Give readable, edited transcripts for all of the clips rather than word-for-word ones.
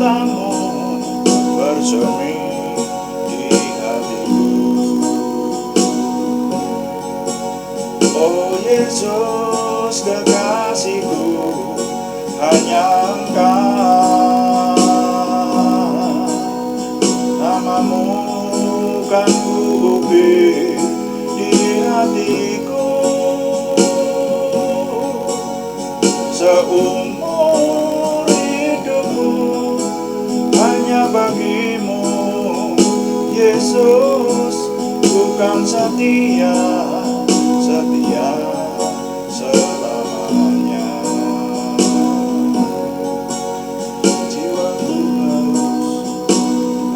cintamu bersemi di hatiku. Oh Yesus kekasihku, hanya Engkau, namamu kan ku ukir di hatiku. Seumur hidupku hanya bagimu, Yesus, bukan setia selamanya. Jiwaku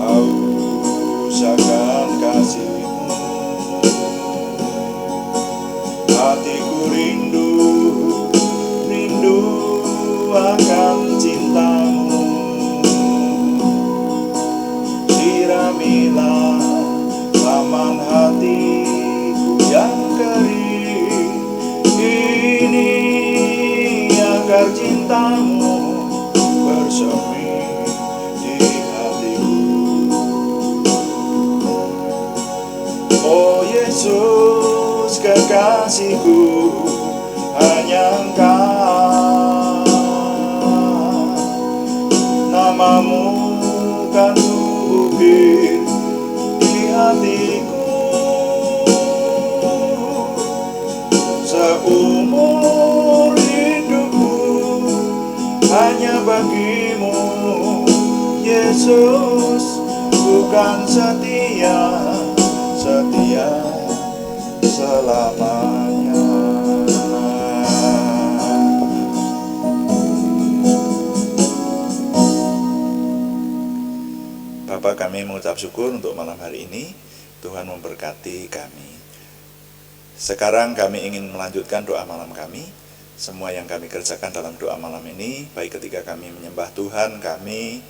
haus akan kasih-Mu, hatiku rindu akan cintamu. Siramilah taman hatiku yang kering ini, agar cintamu bersemi di hatiku. Oh Yesus kekasihku, hanya Engkau, namamu kan ku ukir di hatiku. Seumur hidupku hanya bagimu, Yesus, bukan setia selamanya. Bapa, kami mengucap syukur untuk malam hari ini. Tuhan memberkati kami. Sekarang kami ingin melanjutkan doa malam kami. Semua yang kami kerjakan dalam doa malam ini, baik ketika kami menyembah Tuhan, kami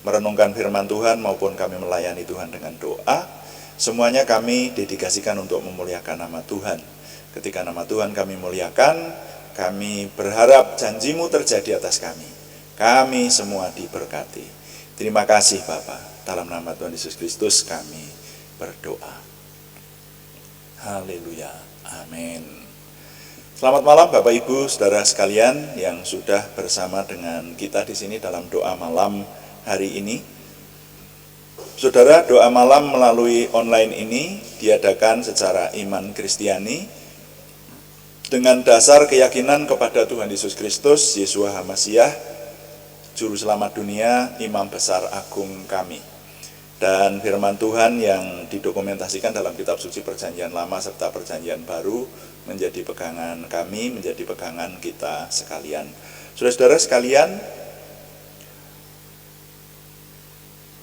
merenungkan firman Tuhan, maupun kami melayani Tuhan dengan doa, semuanya kami dedikasikan untuk memuliakan nama Tuhan. Ketika nama Tuhan kami muliakan, kami berharap janji-Mu terjadi atas kami. Kami semua diberkati. Terima kasih Bapa. Dalam nama Tuhan Yesus Kristus kami berdoa. Haleluya. Amin. Selamat malam Bapak Ibu Saudara sekalian yang sudah bersama dengan kita di sini dalam doa malam hari ini. Saudara, doa malam melalui online ini diadakan secara iman Kristiani dengan dasar keyakinan kepada Tuhan Yesus Kristus, Yeshua HaMasyiah, Juru Selamat dunia, Imam Besar Agung kami. Dan firman Tuhan yang didokumentasikan dalam kitab suci Perjanjian Lama serta Perjanjian Baru menjadi pegangan kami, menjadi pegangan kita sekalian. Saudara-saudara sekalian,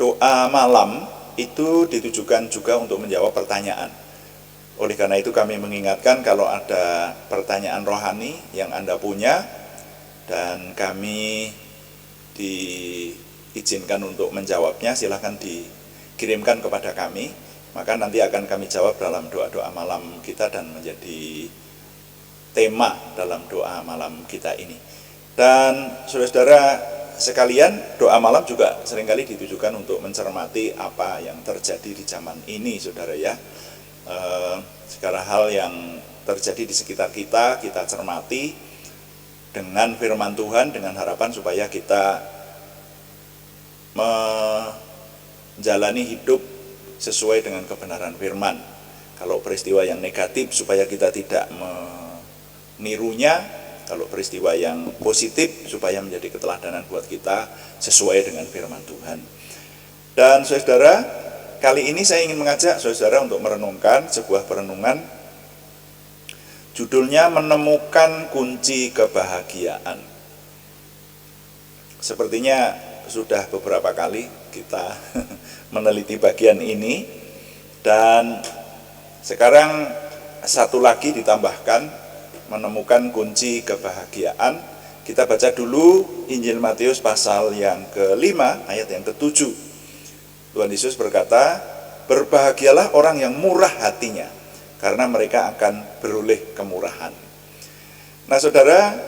doa malam itu ditujukan juga untuk menjawab pertanyaan. Oleh karena itu kami mengingatkan kalau ada pertanyaan rohani yang Anda punya dan kami diizinkan untuk menjawabnya, silahkan dikirimkan kepada kami, maka nanti akan kami jawab dalam doa-doa malam kita dan menjadi tema dalam doa malam kita ini. Dan saudara-saudara sekalian, doa malam juga seringkali ditujukan untuk mencermati apa yang terjadi di zaman ini, saudara ya. Segala hal yang terjadi di sekitar kita, kita cermati dengan firman Tuhan, dengan harapan supaya kita menjalani hidup sesuai dengan kebenaran firman. Kalau peristiwa yang negatif supaya kita tidak menirunya, kalau peristiwa yang positif supaya menjadi keteladanan buat kita sesuai dengan firman Tuhan. Dan saudara, kali ini saya ingin mengajak saudara untuk merenungkan sebuah perenungan, judulnya Menemukan Kunci Kebahagiaan. Sepertinya sudah beberapa kali kita meneliti bagian ini, dan sekarang satu lagi ditambahkan, menemukan kunci kebahagiaan. Kita baca dulu Injil Matius pasal yang ke-5 ayat yang ke-7. Tuhan Yesus berkata, "Berbahagialah orang yang murah hatinya, karena mereka akan beroleh kemurahan." Nah saudara,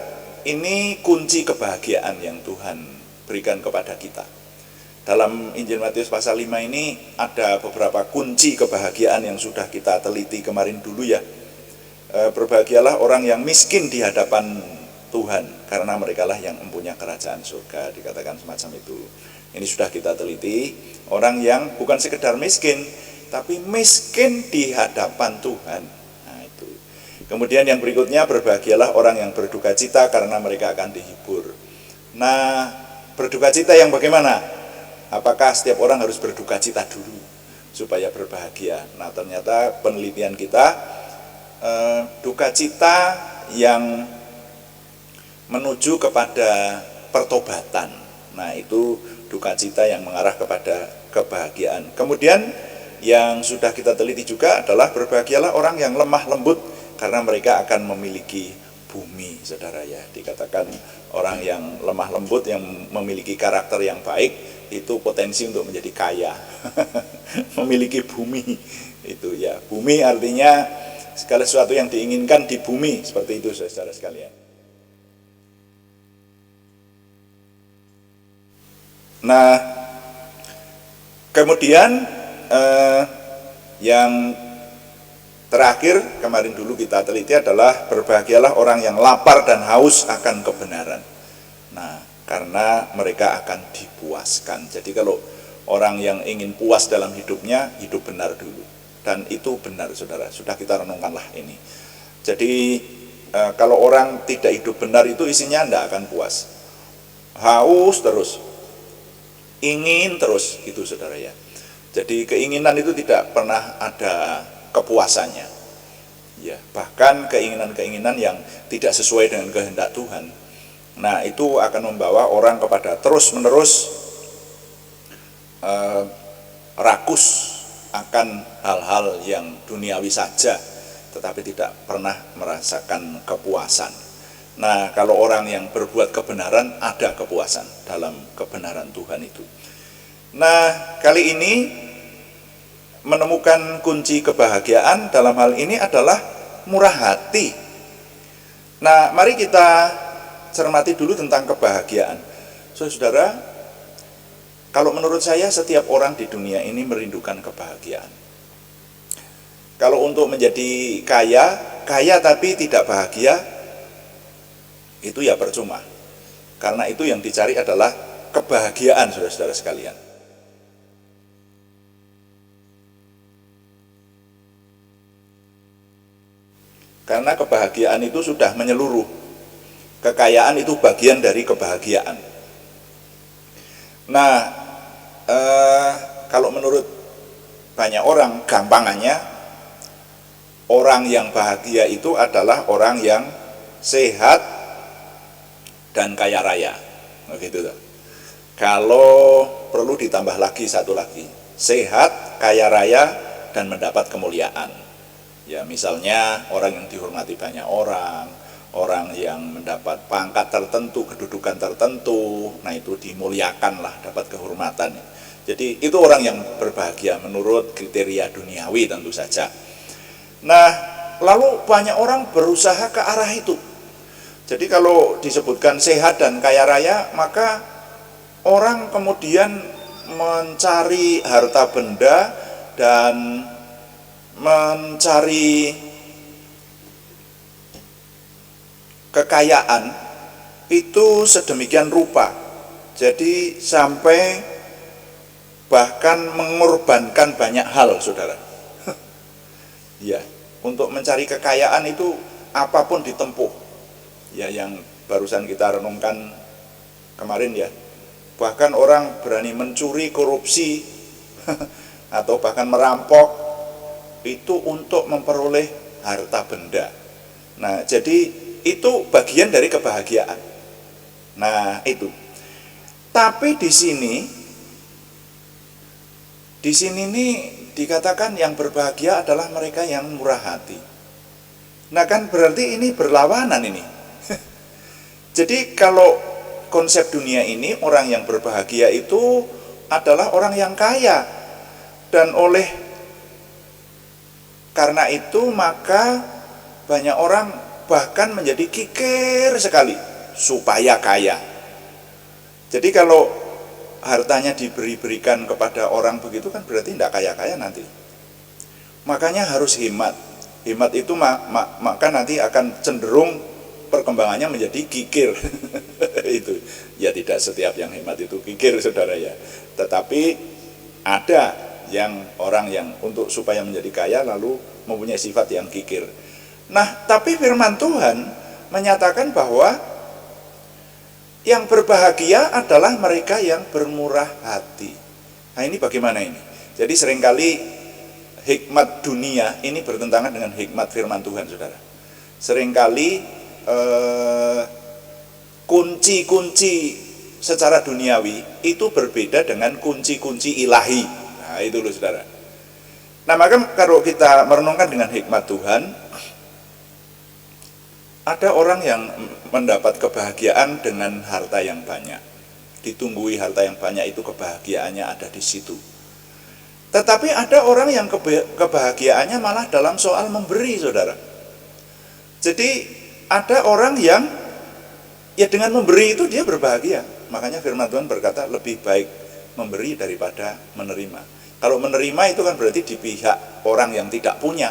ini kunci kebahagiaan yang Tuhan berikan kepada kita. Dalam Injil Matius pasal 5 ini ada beberapa kunci kebahagiaan yang sudah kita teliti kemarin dulu ya. Berbahagialah orang yang miskin di hadapan Tuhan, karena merekalah yang mempunyai kerajaan surga, dikatakan semacam itu. Ini sudah kita teliti, orang yang bukan sekedar miskin, tapi miskin di hadapan Tuhan. Nah itu. Kemudian yang berikutnya, berbahagialah orang yang berduka cita, karena mereka akan dihibur. Nah, berduka cita yang bagaimana? Apakah setiap orang harus berduka cita dulu supaya berbahagia? Nah, ternyata penelitian kita, duka cita yang menuju kepada pertobatan. Nah, itu duka cita yang mengarah kepada kebahagiaan. Kemudian yang sudah kita teliti juga adalah berbahagialah orang yang lemah lembut, karena mereka akan memiliki bumi, saudara ya. Dikatakan orang yang lemah lembut, yang memiliki karakter yang baik, itu potensi untuk menjadi kaya. Memiliki bumi itu ya. Bumi artinya segala sesuatu yang diinginkan di bumi, seperti itu saudara sekalian. Nah, kemudian yang terakhir kemarin dulu kita teliti adalah berbahagialah orang yang lapar dan haus akan kebenaran. Nah, karena mereka akan dipuaskan. Jadi kalau orang yang ingin puas dalam hidupnya, hidup benar dulu. Dan itu benar, saudara, sudah kita renungkanlah ini. Jadi kalau orang tidak hidup benar itu isinya tidak akan puas. Haus terus, ingin terus, itu saudara ya. Jadi keinginan itu tidak pernah ada kepuasannya. Ya, bahkan keinginan-keinginan yang tidak sesuai dengan kehendak Tuhan. Nah, itu akan membawa orang kepada terus-menerus rakus akan hal-hal yang duniawi saja, tetapi tidak pernah merasakan kepuasan. Nah, kalau orang yang berbuat kebenaran, ada kepuasan dalam kebenaran Tuhan itu. Nah, kali ini menemukan kunci kebahagiaan dalam hal ini adalah murah hati. Nah, mari kita cermati dulu tentang kebahagiaan. Saudara, kalau menurut saya setiap orang di dunia ini merindukan kebahagiaan. Kalau untuk menjadi kaya tapi tidak bahagia, itu ya percuma. Karena itu yang dicari adalah kebahagiaan, saudara-saudara sekalian. Karena kebahagiaan itu sudah menyeluruh. Kekayaan itu bagian dari kebahagiaan. Nah, kalau menurut banyak orang, gampangannya orang yang bahagia itu adalah orang yang sehat dan kaya raya. Begitu. Kalau perlu ditambah lagi satu lagi, sehat, kaya raya, dan mendapat kemuliaan. Ya, misalnya orang yang dihormati banyak orang, orang yang mendapat pangkat tertentu, kedudukan tertentu, nah itu dimuliakan lah, dapat kehormatan. Jadi itu orang yang berbahagia menurut kriteria duniawi tentu saja. Nah, lalu banyak orang berusaha ke arah itu. Jadi kalau disebutkan sehat dan kaya raya, maka orang kemudian mencari harta benda dan mencari kekayaan itu sedemikian rupa, jadi sampai bahkan mengorbankan banyak hal, saudara. Ya, untuk mencari kekayaan itu apapun ditempuh. Ya, yang barusan kita renungkan kemarin ya, bahkan orang berani mencuri, korupsi atau bahkan merampok itu untuk memperoleh harta benda. Nah, jadi itu bagian dari kebahagiaan. Nah, itu. Tapi di sini nih dikatakan yang berbahagia adalah mereka yang murah hati. Nah, kan berarti ini berlawanan ini. Jadi kalau konsep dunia ini, orang yang berbahagia itu adalah orang yang kaya, dan oleh karena itu maka banyak orang bahkan menjadi kikir sekali supaya kaya. Jadi kalau hartanya diberikan kepada orang begitu kan berarti tidak kaya-kaya nanti. Makanya harus hemat. Hemat itu maka nanti akan cenderung perkembangannya menjadi kikir. Itu ya, tidak setiap yang hemat itu kikir, saudara ya. Tetapi ada yang orang yang untuk supaya menjadi kaya lalu mempunyai sifat yang kikir. Nah, tapi firman Tuhan menyatakan bahwa yang berbahagia adalah mereka yang bermurah hati. Nah, ini bagaimana ini? Jadi seringkali hikmat dunia ini bertentangan dengan hikmat firman Tuhan, saudara. Seringkali kunci-kunci secara duniawi itu berbeda dengan kunci-kunci ilahi. Nah, itu loh, saudara. Nah, maka kalau kita merenungkan dengan hikmat Tuhan, ada orang yang mendapat kebahagiaan dengan harta yang banyak. Ditunggui harta yang banyak itu kebahagiaannya ada di situ. Tetapi ada orang yang kebahagiaannya malah dalam soal memberi, saudara. Jadi ada orang yang ya dengan memberi itu dia berbahagia. Makanya firman Tuhan berkata lebih baik memberi daripada menerima. Kalau menerima itu kan berarti di pihak orang yang tidak punya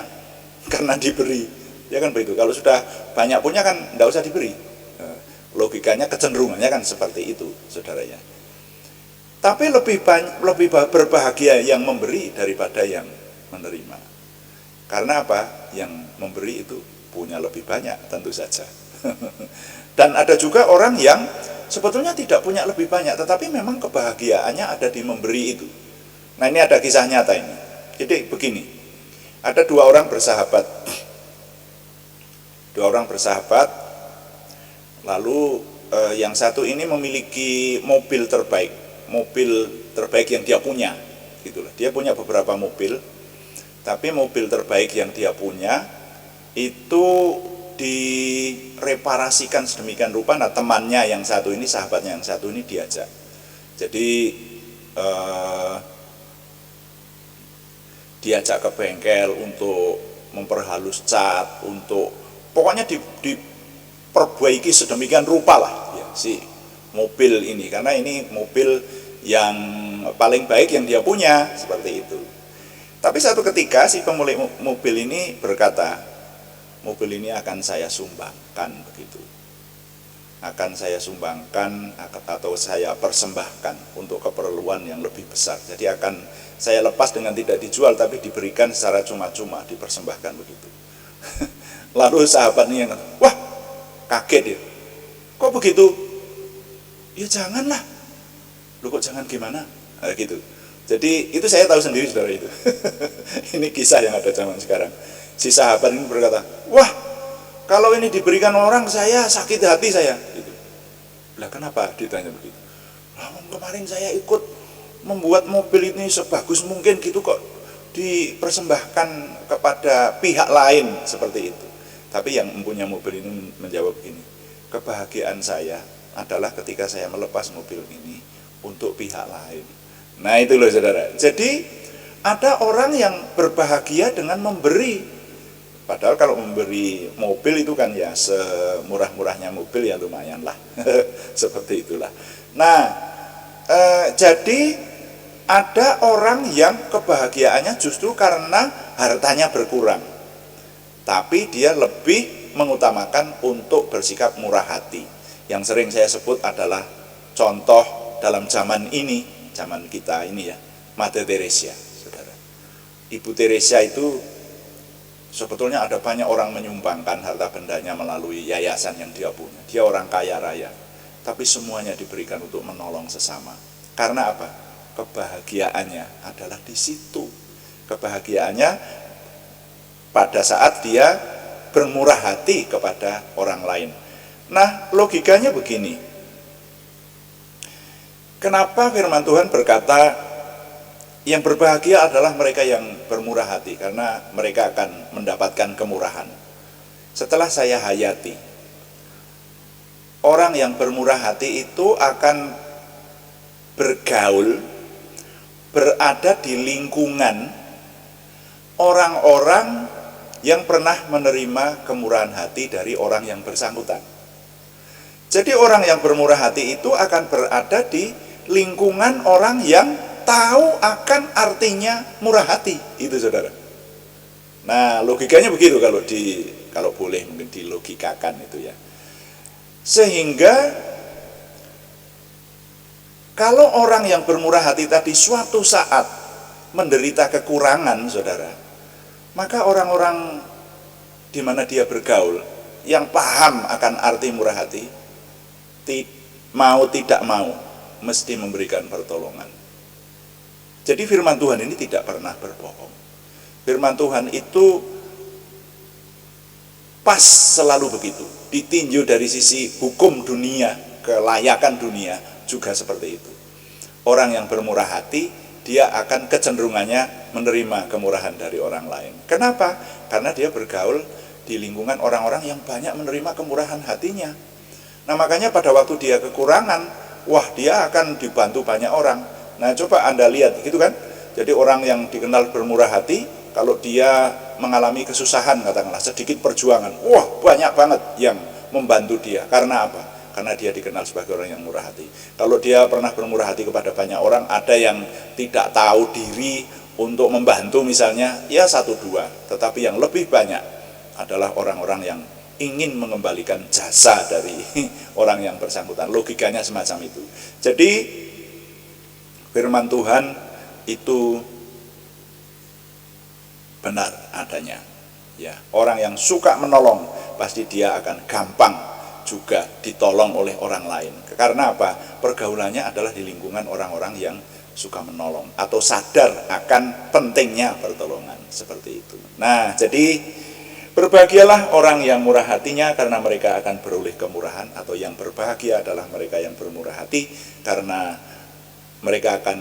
karena diberi. Ya kan begitu. Kalau sudah banyak punya kan tidak usah diberi. Logikanya, kecenderungannya kan seperti itu, saudaranya. Tapi lebih berbahagia yang memberi daripada yang menerima. Karena apa? Yang memberi itu punya lebih banyak, tentu saja. Dan ada juga orang yang sebetulnya tidak punya lebih banyak, tetapi memang kebahagiaannya ada di memberi itu. Nah, ini ada kisah nyata ini. Jadi begini, ada dua orang bersahabat, lalu yang satu ini memiliki mobil terbaik yang dia punya, gitulah. Dia punya beberapa mobil, tapi mobil terbaik yang dia punya itu direparasikan sedemikian rupa. Nah, temannya yang satu ini, sahabatnya yang satu ini diajak. Jadi diajak ke bengkel untuk memperhalus cat, untuk pokoknya diperbaiki sedemikian rupa lah ya, si mobil ini, karena ini mobil yang paling baik yang dia punya, seperti itu. Tapi satu ketika si pemilik mobil ini berkata, mobil ini akan saya sumbangkan, begitu. Akan saya sumbangkan atau saya persembahkan untuk keperluan yang lebih besar. Jadi akan saya lepas dengan tidak dijual, tapi diberikan secara cuma-cuma, dipersembahkan, begitu. Lalu sahabatnya yang, wah, kaget ya. Kok begitu? Ya janganlah. Lu kok jangan gimana? Nah, gitu. Jadi itu saya tahu sendiri, saudara, itu. Ini kisah yang ada zaman sekarang. Si sahabat ini berkata, wah, kalau ini diberikan orang, saya sakit hati saya. Gitu. Lah kenapa ditanya begitu? Lah kemarin saya ikut membuat mobil ini sebagus mungkin gitu, kok dipersembahkan kepada pihak lain seperti itu. Tapi yang mempunyai mobil ini menjawab begini, kebahagiaan saya adalah ketika saya melepas mobil ini untuk pihak lain. Nah, itu loh, saudara. Jadi ada orang yang berbahagia dengan memberi. Padahal kalau memberi mobil itu kan ya semurah-murahnya mobil ya lumayan lah. Seperti itulah. Nah, jadi ada orang yang kebahagiaannya justru karena hartanya berkurang, tapi dia lebih mengutamakan untuk bersikap murah hati. Yang sering saya sebut adalah contoh dalam zaman ini, zaman kita ini ya, Mother Teresa, saudara. Ibu Teresa itu sebetulnya ada banyak orang menyumbangkan harta bendanya melalui yayasan yang dia punya. Dia orang kaya raya, tapi semuanya diberikan untuk menolong sesama. Karena apa? Kebahagiaannya adalah di situ. Kebahagiaannya pada saat dia bermurah hati kepada orang lain. Nah, logikanya begini. Kenapa firman Tuhan berkata yang berbahagia adalah mereka yang bermurah hati? Karena mereka akan mendapatkan kemurahan. Setelah saya hayati, orang yang bermurah hati itu akan bergaul, berada di lingkungan orang-orang yang pernah menerima kemurahan hati dari orang yang bersangkutan. Jadi orang yang bermurah hati itu akan berada di lingkungan orang yang tahu akan artinya murah hati, itu saudara. Nah, logikanya begitu kalau boleh mungkin dilogikakan itu ya. Sehingga kalau orang yang bermurah hati tadi suatu saat menderita kekurangan, saudara, maka orang-orang di mana dia bergaul yang paham akan arti murah hati, mau tidak mau mesti memberikan pertolongan. Jadi firman Tuhan ini tidak pernah berbohong. Firman Tuhan itu pas selalu begitu. Ditinjau dari sisi hukum dunia, kelayakan dunia juga seperti itu. Orang yang bermurah hati, dia akan kecenderungannya menerima kemurahan dari orang lain. Kenapa? Karena dia bergaul di lingkungan orang-orang yang banyak menerima kemurahan hatinya. Nah, makanya pada waktu dia kekurangan, wah, dia akan dibantu banyak orang. Nah, coba Anda lihat gitu kan. Jadi orang yang dikenal bermurah hati, kalau dia mengalami kesusahan, katakanlah sedikit perjuangan, wah, banyak banget yang membantu dia. Karena apa? Karena dia dikenal sebagai orang yang murah hati. Kalau dia pernah bermurah hati kepada banyak orang, ada yang tidak tahu diri untuk membantu misalnya, ya 1-2. Tetapi yang lebih banyak adalah orang-orang yang ingin mengembalikan jasa dari orang yang bersangkutan. Logikanya semacam itu. Jadi firman Tuhan itu benar adanya. Ya, orang yang suka menolong pasti dia akan gampang juga ditolong oleh orang lain. Karena apa? Pergaulannya adalah di lingkungan orang-orang yang suka menolong atau sadar akan pentingnya pertolongan, seperti itu. Nah, jadi berbahagialah orang yang murah hatinya karena mereka akan beroleh kemurahan, atau yang berbahagia adalah mereka yang bermurah hati karena mereka akan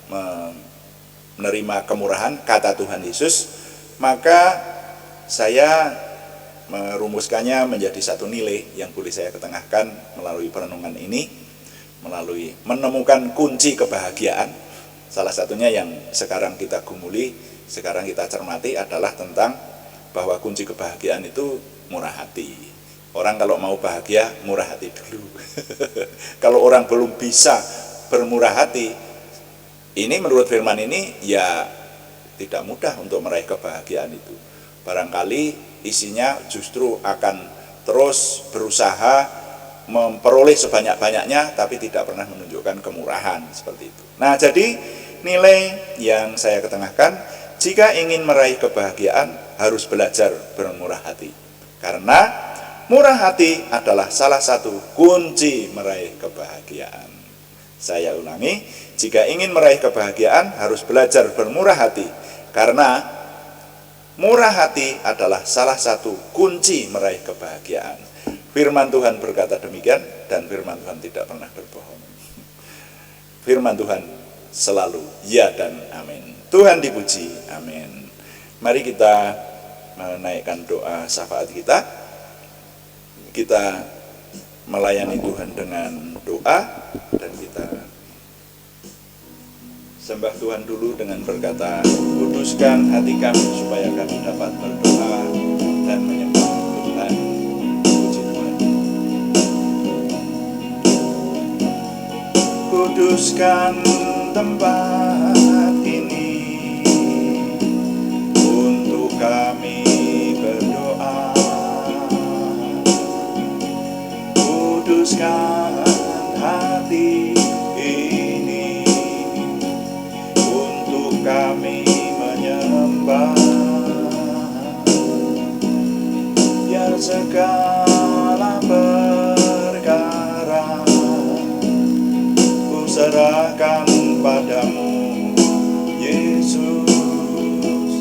menerima kemurahan, kata Tuhan Yesus. Maka saya merumuskannya menjadi satu nilai yang boleh saya ketengahkan melalui perenungan ini, melalui menemukan kunci kebahagiaan. Salah satunya yang sekarang kita gumuli, sekarang kita cermati adalah tentang bahwa kunci kebahagiaan itu murah hati. Orang kalau mau bahagia, murah hati dulu. Kalau orang belum bisa bermurah hati, ini menurut firman ini ya tidak mudah untuk meraih kebahagiaan itu. Barangkali isinya justru akan terus berusaha memperoleh sebanyak-banyaknya tapi tidak pernah menunjukkan kemurahan, seperti itu. Nah, jadi nilai yang saya ketengahkan, jika ingin meraih kebahagiaan harus belajar bermurah hati. Karena murah hati adalah salah satu kunci meraih kebahagiaan. Saya ulangi, jika ingin meraih kebahagiaan harus belajar bermurah hati. Karena murah hati adalah salah satu kunci meraih kebahagiaan. Firman Tuhan berkata demikian, dan firman Tuhan tidak pernah berbohong. Firman Tuhan selalu ya dan amin. Tuhan dipuji, amin. Mari kita menaikkan doa syafaat kita. Kita melayani Tuhan dengan doa, dan kita sembah Tuhan dulu dengan berkata, kuduskan hati kami supaya kami dapat berdoa dan menyembah Tuhan. Puji Tuhan. Kuduskan tempat ini untuk kami berdoa. Kuduskan hati ini untuk kami menyembah. Biar segala perkara ku serahkan padamu, Yesus,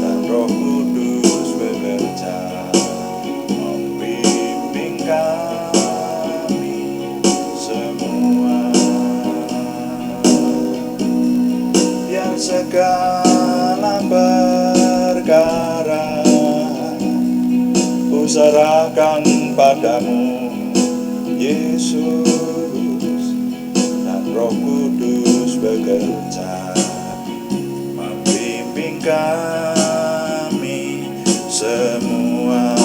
dan Roh Kudus bekerja membimbing kami semua. Biar segala perkara ku serahkan padamu, Yesus, dan Roh Kudus bekerja membimbing kami semua.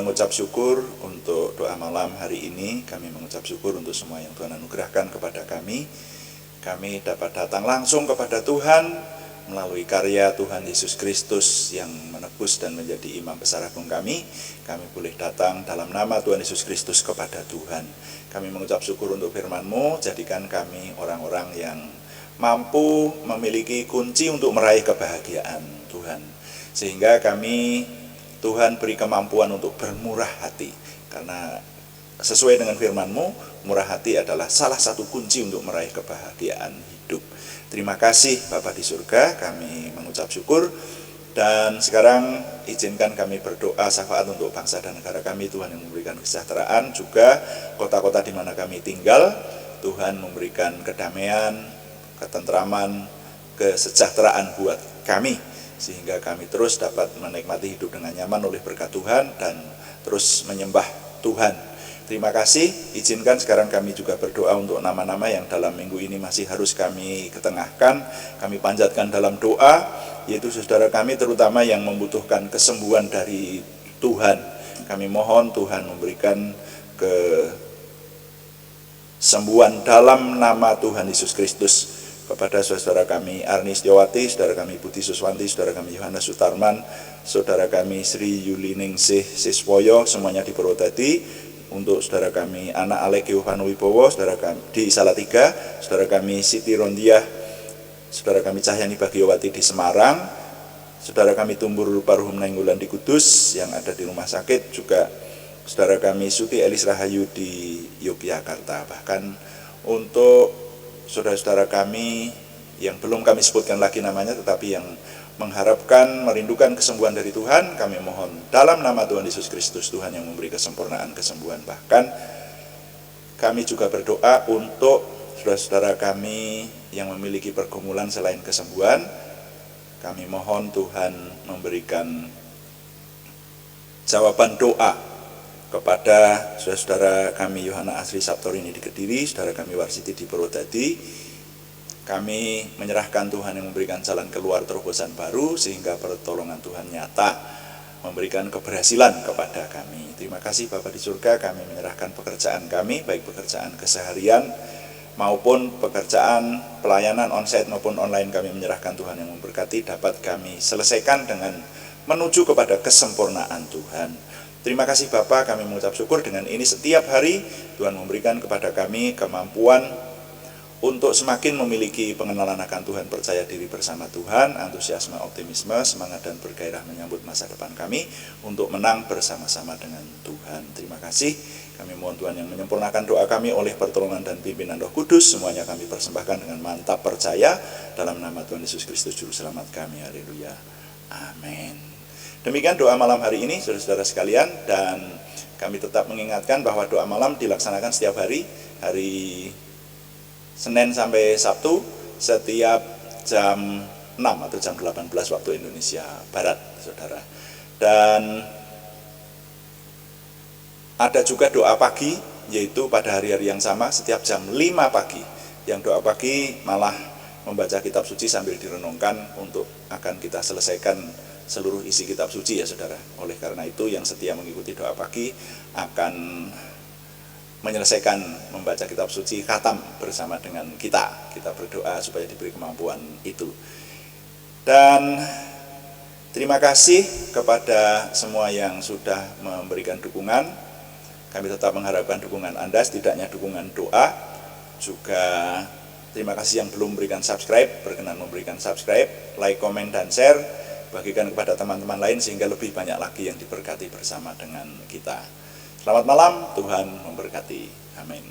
mengucap syukur untuk doa malam hari ini. Kami mengucap syukur untuk semua yang Tuhan anugerahkan kepada kami. Kami dapat datang langsung kepada Tuhan melalui karya Tuhan Yesus Kristus yang menebus dan menjadi imam besar agung kami. Kami boleh datang dalam nama Tuhan Yesus Kristus kepada Tuhan. Kami mengucap syukur untuk firman-Mu. Jadikan kami orang-orang yang mampu memiliki kunci untuk meraih kebahagiaan Tuhan. Sehingga kami, Tuhan, beri kemampuan untuk bermurah hati. Karena sesuai dengan firman-Mu, murah hati adalah salah satu kunci untuk meraih kebahagiaan hidup. Terima kasih Bapa di surga, kami mengucap syukur. Dan sekarang izinkan kami berdoa syafaat untuk bangsa dan negara kami. Tuhan yang memberikan kesejahteraan, juga kota-kota di mana kami tinggal. Tuhan memberikan kedamaian, ketentraman, kesejahteraan buat kami, sehingga kami terus dapat menikmati hidup dengan nyaman oleh berkat Tuhan dan terus menyembah Tuhan. Terima kasih. Izinkan sekarang kami juga berdoa untuk nama-nama yang dalam minggu ini masih harus kami ketengahkan, kami panjatkan dalam doa, yaitu saudara kami terutama yang membutuhkan kesembuhan dari Tuhan. Kami mohon Tuhan memberikan kesembuhan dalam nama Tuhan Yesus Kristus kepada saudara kami Arni Setiawati, saudara kami Budi Suswanti, saudara kami Yohanes Sutarman, saudara kami Sri Yuliningsih Siswoyo, semuanya di Purwodadi. Untuk saudara kami Anak Alek Yohanu Wibowo, saudara kami di Salatiga, saudara kami Siti Rondiah, saudara kami Cahyani Bagiowati di Semarang, saudara kami Tumbur Paruhum Nainggolan di Kudus yang ada di rumah sakit, juga saudara kami Suti Elis Rahayu di Yogyakarta. Bahkan untuk saudara-saudara kami yang belum kami sebutkan lagi namanya, tetapi yang mengharapkan, merindukan kesembuhan dari Tuhan, kami mohon dalam nama Tuhan Yesus Kristus, Tuhan yang memberi kesempurnaan kesembuhan. Bahkan kami juga berdoa untuk saudara-saudara kami yang memiliki pergumulan selain kesembuhan. Kami mohon Tuhan memberikan jawaban doa kepada saudara-saudara kami Yohana Asri Sabtorini di Kediri, saudara kami Warsiti di Purwodadi. Kami menyerahkan Tuhan yang memberikan jalan keluar terobosan baru, sehingga pertolongan Tuhan nyata memberikan keberhasilan kepada kami. Terima kasih Bapa di surga, kami menyerahkan pekerjaan kami, baik pekerjaan keseharian maupun pekerjaan pelayanan onsite maupun online. Kami menyerahkan Tuhan yang memberkati, dapat kami selesaikan dengan menuju kepada kesempurnaan Tuhan. Terima kasih Bapa, kami mengucap syukur dengan ini setiap hari Tuhan memberikan kepada kami kemampuan untuk semakin memiliki pengenalan akan Tuhan, percaya diri bersama Tuhan, antusiasme, optimisme, semangat dan bergairah menyambut masa depan kami untuk menang bersama-sama dengan Tuhan. Terima kasih. Kami mohon Tuhan yang menyempurnakan doa kami oleh pertolongan dan pimpinan Roh Kudus. Semuanya kami persembahkan dengan mantap percaya dalam nama Tuhan Yesus Kristus Juru Selamat kami. Haleluya. Amin. Demikian doa malam hari ini, saudara-saudara sekalian, dan kami tetap mengingatkan bahwa doa malam dilaksanakan setiap hari Senin sampai Sabtu setiap jam 6 atau jam 18 waktu Indonesia Barat, saudara. Dan ada juga doa pagi, yaitu pada hari-hari yang sama setiap jam 5 pagi. Yang doa pagi malah membaca kitab suci sambil direnungkan untuk akan kita selesaikan seluruh isi kitab suci, ya saudara. Oleh karena itu yang setia mengikuti doa pagi akan menyelesaikan membaca kitab suci khatam bersama dengan kita. Kita berdoa supaya diberi kemampuan itu. Dan terima kasih kepada semua yang sudah memberikan dukungan. Kami tetap mengharapkan dukungan Anda, setidaknya dukungan doa. Juga terima kasih yang belum memberikan subscribe, berkenan memberikan subscribe, like, komen, dan share. Bagikan kepada teman-teman lain sehingga lebih banyak lagi yang diberkati bersama dengan kita. Selamat malam, Tuhan memberkati. Amin.